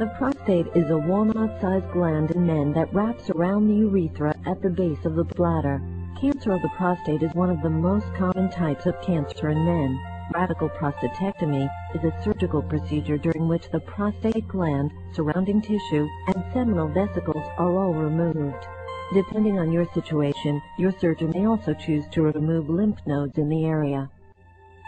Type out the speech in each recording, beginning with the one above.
The prostate is a walnut-sized gland in men that wraps around the urethra at the base of the bladder. Cancer of the prostate is one of the most common types of cancer in men. Radical prostatectomy is a surgical procedure during which the prostate gland, surrounding tissue, and seminal vesicles are all removed. Depending on your situation, your surgeon may also choose to remove lymph nodes in the area.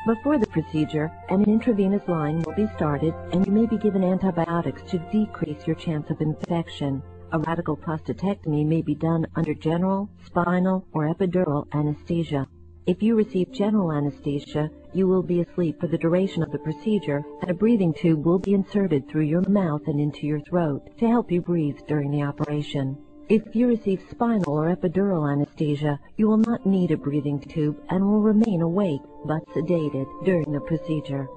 Before the procedure, an intravenous line will be started, and you may be given antibiotics to decrease your chance of infection. A radical prostatectomy may be done under general, spinal, or epidural anesthesia. If you receive general anesthesia, you will be asleep for the duration of the procedure, and a breathing tube will be inserted through your mouth and into your throat to help you breathe during the operation. If you receive spinal or epidural anesthesia, you will not need a breathing tube and will remain awake but sedated during the procedure.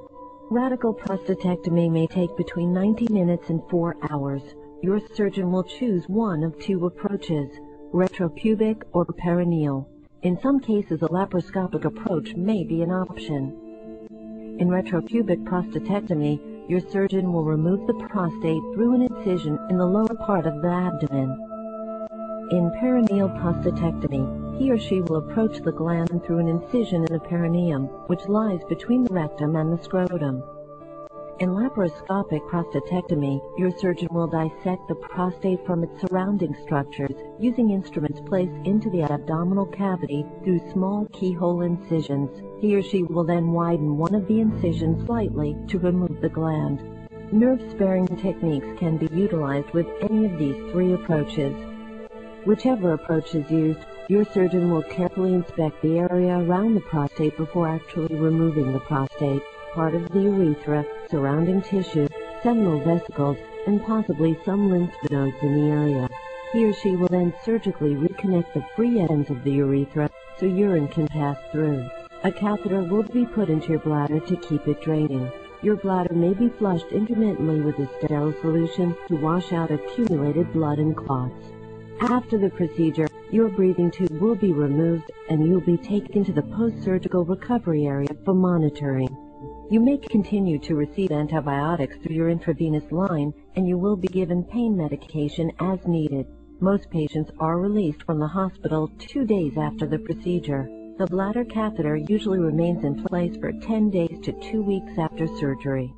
Radical prostatectomy may take between 90 minutes and 4 hours. Your surgeon will choose one of two approaches, retropubic or perineal. In some cases, a laparoscopic approach may be an option. In retropubic prostatectomy, your surgeon will remove the prostate through an incision in the lower part of the abdomen. In perineal prostatectomy, he or she will approach the gland through an incision in the perineum, which lies between the rectum and the scrotum. In laparoscopic prostatectomy, your surgeon will dissect the prostate from its surrounding structures using instruments placed into the abdominal cavity through small keyhole incisions. He or she will then widen one of the incisions slightly to remove the gland. Nerve-sparing techniques can be utilized with any of these three approaches. Whichever approach is used, your surgeon will carefully inspect the area around the prostate before actually removing the prostate, part of the urethra, surrounding tissue, seminal vesicles, and possibly some lymph nodes in the area. He or she will then surgically reconnect the free ends of the urethra so urine can pass through. A catheter will be put into your bladder to keep it draining. Your bladder may be flushed intermittently with a sterile solution to wash out accumulated blood and clots. After the procedure, your breathing tube will be removed and you will be taken to the post-surgical recovery area for monitoring. You may continue to receive antibiotics through your intravenous line, and you will be given pain medication as needed. Most patients are released from the hospital 2 days after the procedure. The bladder catheter usually remains in place for 10 days to 2 weeks after surgery.